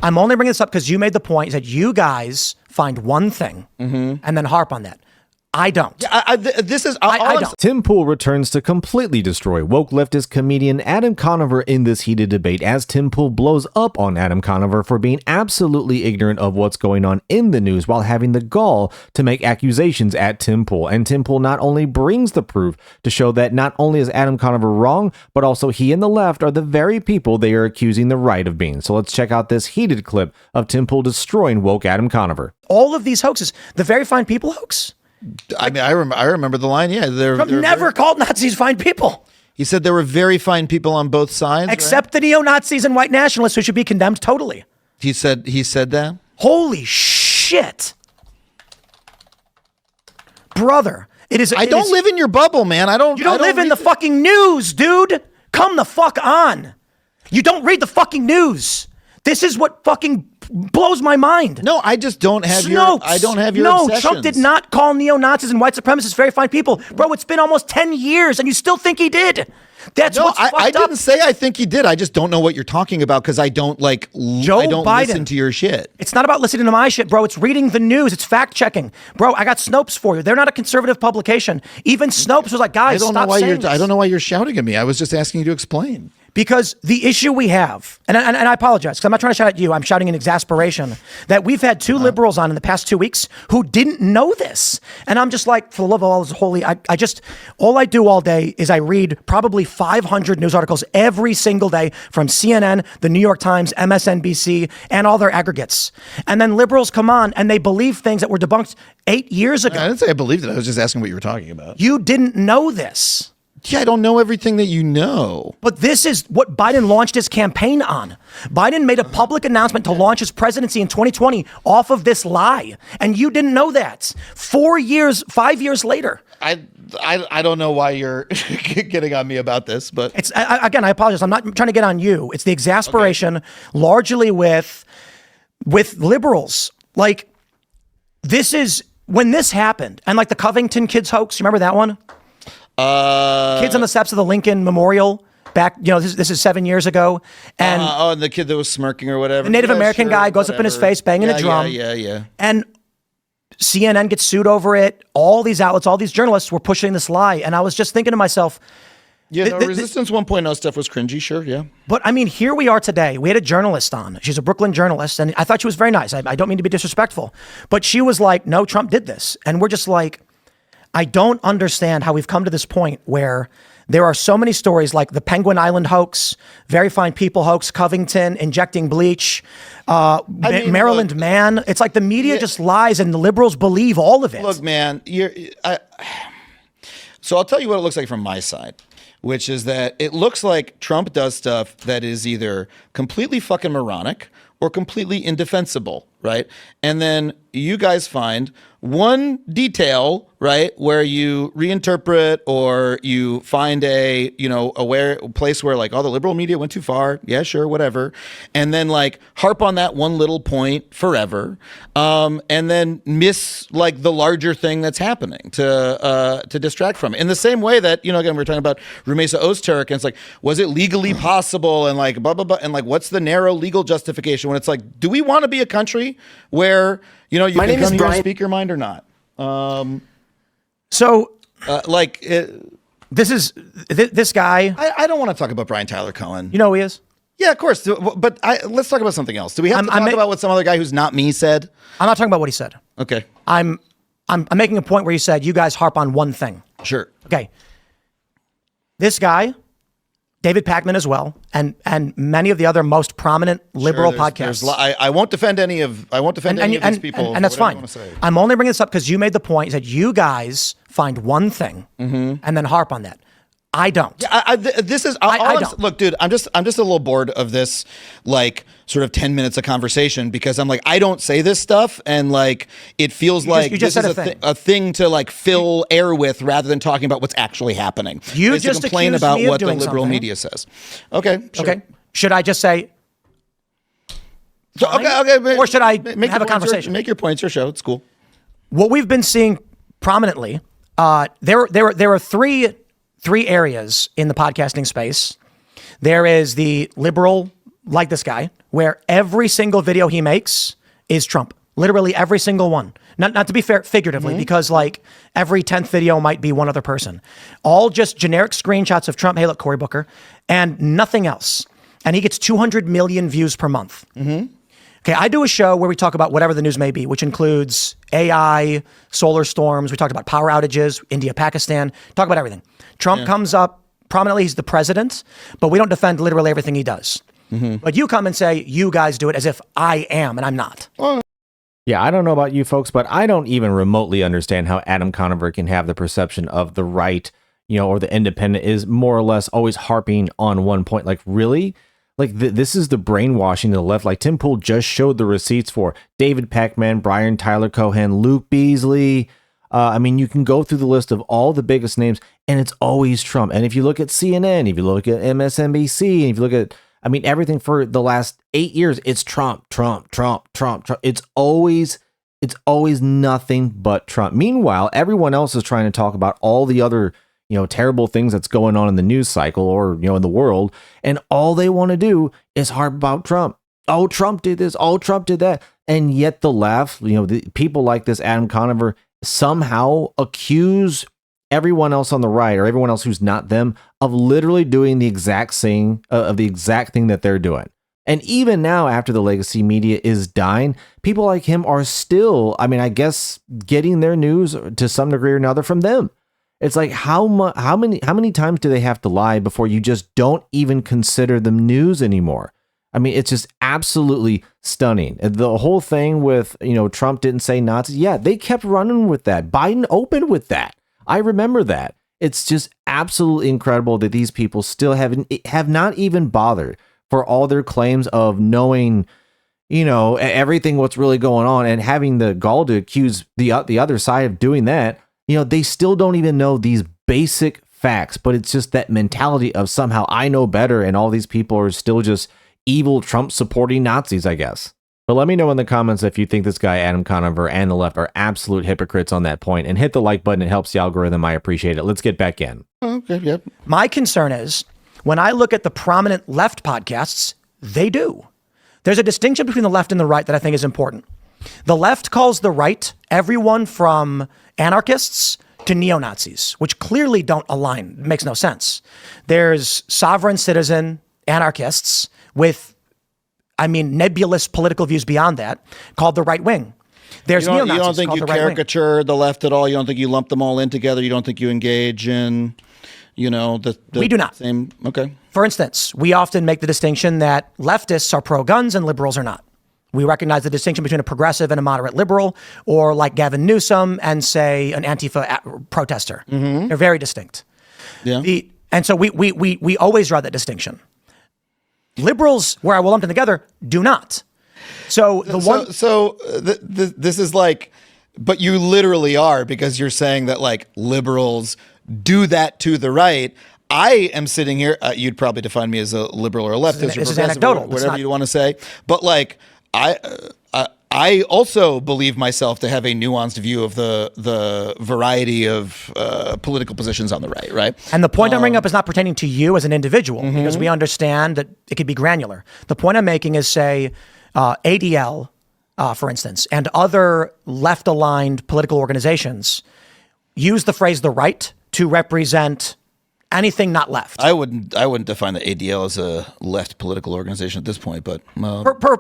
I'm only bringing this up because you made the point that you guys find one thing and then harp on that. I don't. I don't. Tim Pool returns to completely destroy woke leftist comedian Adam Conover in this heated debate as Tim Pool blows up on Adam Conover for being absolutely ignorant of what's going on in the news while having the gall to make accusations at Tim Pool. And Tim Pool not only brings the proof to show that not only is Adam Conover wrong, but also he and the left are the very people they are accusing the right of being. So let's check out this heated clip of Tim Pool destroying woke Adam Conover. All of these hoaxes, the very fine people hoax. I mean, I remember the line. Yeah, Trump never called Nazis fine people. He said there were very fine people on both sides, except the neo-Nazis and white nationalists who should be condemned totally. He said that. Holy shit, brother! I don't live in your bubble, man. You don't live in the fucking news, dude. Come the fuck on. You don't read the fucking news. This is what fucking blows my mind. No, I just don't have your obsessions. No, Trump did not call neo-Nazis and white supremacists very fine people. Bro, it's been almost 10 years and you still think he did. That's what's fucked up. I didn't say I think he did. I just don't know what you're talking about because I don't listen to your shit. It's not about listening to my shit, bro. It's reading the news. It's fact checking. Bro, I got Snopes for you. They're not a conservative publication. Even Snopes was like, guys, stop saying this. I don't know why you're shouting at me. I was just asking you to explain. Because the issue we have, and I apologize, because I'm not trying to shout at you, I'm shouting in exasperation, that we've had two liberals on in the past 2 weeks who didn't know this. And I'm just like, for the love of all is holy, all I do all day is I read probably 500 news articles every single day from CNN, the New York Times, MSNBC, and all their aggregates. And then liberals come on and they believe things that were debunked 8 years ago. I didn't say I believed it. I was just asking what you were talking about. You didn't know this. Yeah, I don't know everything that you know. But this is what Biden launched his campaign on. Biden made a public announcement to launch his presidency in 2020 off of this lie. And you didn't know that. 5 years later. I don't know why you're getting on me about this, but it's again, I apologize. I'm not trying to get on you. It's the exasperation largely with liberals. Like, this is when this happened and like the Covington kids hoax. You remember that one? Kids on the steps of the Lincoln Memorial back, this is 7 years ago. And and the kid that was smirking or whatever. The Native American guy goes up in his face, banging a drum. Yeah. And CNN gets sued over it. All these outlets, all these journalists were pushing this lie. And I was just thinking to myself, Resistance 1.0 stuff was cringy, sure, yeah. But I mean, here we are today. We had a journalist on. She's a Brooklyn journalist, and I thought she was very nice. I don't mean to be disrespectful, but she was like, no, Trump did this. And we're just like, I don't understand how we've come to this point where there are so many stories like the Penguin Island hoax, Very Fine People hoax, Covington injecting bleach, Maryland man. It's like the media just lies and the liberals believe all of it. Look, man, so I'll tell you what it looks like from my side, which is that it looks like Trump does stuff that is either completely fucking moronic or completely indefensible, right? And then you guys find one detail, right, where you reinterpret or you find a place where like, oh, the liberal media went too far. Yeah, sure, whatever. And then like harp on that one little point forever. And then miss like the larger thing that's happening to distract from it. In the same way that, again, we were talking about Rumeysa Ozturk, and it's like, was it legally possible? And like, blah, blah, blah. And like, what's the narrow legal justification when it's like, do we want to be a country where, you can come here and speak your mind or not? This guy. I don't want to talk about Brian Tyler Cohen. You know who he is? Yeah, of course. But let's talk about something else. Do we have to talk about what some other guy who's not me said? I'm not talking about what he said. Okay. I'm making a point where he said, you guys harp on one thing. Sure. Okay. This guy, David Pakman as well, and many of the other most prominent liberal podcasts. I won't defend any of these people, and that's fine. I'm only bringing this up because you made the point that you guys find one thing and then harp on that. I don't. Yeah, I don't. Look, dude, I'm just a little bored of this, like, sort of 10 minutes of conversation because I'm like, I don't say this stuff, and like, it feels like this is a thing to like fill air with rather than talking about what's actually happening. You just complain about what the liberal media says. Okay. Sure. Okay. Should I just say? Okay. Or should I have a conversation? Make your points. Your show. It's cool. What we've been seeing prominently, there are three areas in the podcasting space. There is the liberal, like this guy, where every single video he makes is Trump. Literally every single one. Not to be fair, figuratively, because like every 10th video might be one other person. All just generic screenshots of Trump. Hey, look, Cory Booker, and nothing else. And he gets 200 million views per month. Okay, I do a show where we talk about whatever the news may be, which includes AI, solar storms. We talked about power outages, India, Pakistan, talk about everything. Trump comes up prominently. He's the president, but we don't defend literally everything he does. But you come and say, you guys do it as if I am, and I'm not. Yeah, I don't know about you folks, but I don't even remotely understand how Adam Conover can have the perception of the right, or the independent is more or less always harping on one point. Like, really? Like, this is the brainwashing to the left. Like, Tim Pool just showed the receipts for David Peckman, Brian Tyler Cohen, Luke Beasley. I mean, you can go through the list of all the biggest names, and it's always Trump. And if you look at CNN, if you look at MSNBC, and if you look at, everything for the last 8 years, it's Trump, Trump, Trump, Trump, Trump. It's always nothing but Trump. Meanwhile, everyone else is trying to talk about all the other, terrible things that's going on in the news cycle or, in the world. And all they want to do is harp about Trump. Oh, Trump did this. Oh, Trump did that. And yet the left, the people like this Adam Conover somehow accuse everyone else on the right or everyone else who's not them of literally doing the exact thing of the exact thing that they're doing. And even now, after the legacy media is dying, people like him are still, I guess, getting their news to some degree or another from them. It's like, how many times do they have to lie before you just don't even consider them news anymore? It's just absolutely stunning. The whole thing with, Trump didn't say Nazis. Yeah, they kept running with that. Biden opened with that. I remember that. It's just absolutely incredible that these people still have not even bothered for all their claims of knowing, everything what's really going on and having the gall to accuse the other side of doing that. They still don't even know these basic facts, but it's just that mentality of somehow I know better and all these people are still just evil Trump supporting Nazis, I guess. But let me know in the comments if you think this guy, Adam Conover, and the left are absolute hypocrites on that point, and hit the like button. It helps the algorithm. I appreciate it. Let's get back in. Okay, yep. My concern is when I look at the prominent left podcasts, they do. There's a distinction between the left and the right that I think is important. The left calls the right everyone from anarchists to neo-Nazis, which clearly don't align. It makes no sense. There's sovereign citizen anarchists with nebulous political views beyond that, called the right wing. There's neo-Nazis. You don't think you caricature the left at all? You don't think you lump them all in together? You don't think you engage in, the we do not. Same. Okay. For instance, we often make the distinction that leftists are pro-guns and liberals are not. We recognize the distinction between a progressive and a moderate liberal, or like Gavin Newsom and, say, an Antifa protester. They're very distinct. Yeah. And so we always draw that distinction. Liberals, where I will lump them together, do not. So this is like, but you literally are, because you're saying that like liberals do that to the right. I am sitting here. You'd probably define me as a liberal or a leftist. This is anecdotal. Whatever you want to say. But like, I also believe myself to have a nuanced view of the variety of political positions on the right, right? And the point I'm bringing up is not pertaining to you as an individual, because we understand that it could be granular. The point I'm making is, say, ADL, for instance, and other left-aligned political organizations use the phrase "the right" to represent anything not left. I wouldn't define the ADL as a left political organization at this point, but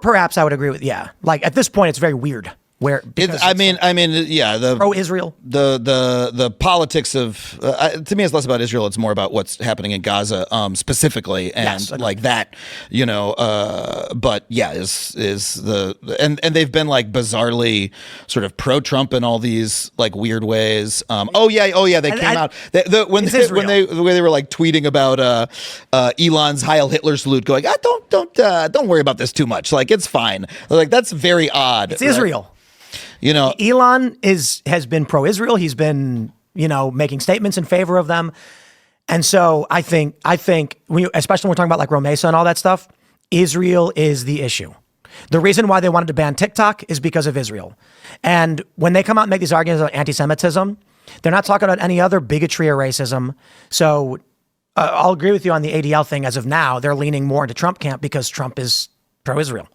perhaps I would agree with, yeah. Like at this point, it's very weird. Where yeah, the pro-Israel, the politics of to me, it's less about Israel. It's more about what's happening in Gaza specifically, and like that, But yeah, is the and they've been like bizarrely sort of pro-Trump in all these like weird ways. They came out when they were like tweeting about Elon's Heil Hitler salute, going, don't worry about this too much. Like it's fine. Like that's very odd. It's Israel. Elon has been pro-Israel. He's been, making statements in favor of them. And so I think especially when we're talking about like Romesa and all that stuff, Israel is the issue. The reason why they wanted to ban TikTok is because of Israel. And when they come out and make these arguments about anti-Semitism, they're not talking about any other bigotry or racism. So I'll agree with you on the ADL thing. As of now, they're leaning more into Trump camp because Trump is pro-Israel.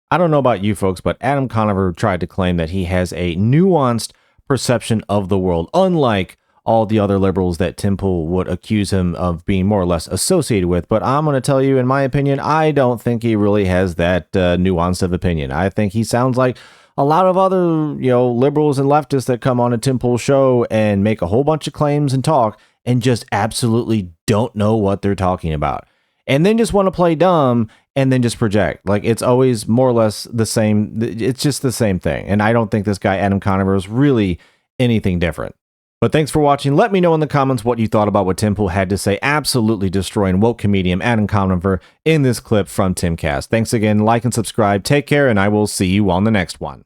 I don't know about you folks, but Adam Conover tried to claim that he has a nuanced perception of the world, unlike all the other liberals that Tim Pool would accuse him of being more or less associated with. But I'm going to tell you, in my opinion, I don't think he really has that nuance of opinion. I think he sounds like a lot of other, liberals and leftists that come on a Tim Pool show and make a whole bunch of claims and talk and just absolutely don't know what they're talking about. And then just want to play dumb and then just project. Like, it's always more or less the same. It's just the same thing. And I don't think this guy, Adam Conover, is really anything different. But thanks for watching. Let me know in the comments what you thought about what Tim Pool had to say, absolutely destroying woke comedian Adam Conover in this clip from Timcast. Thanks again. Like and subscribe. Take care, and I will see you on the next one.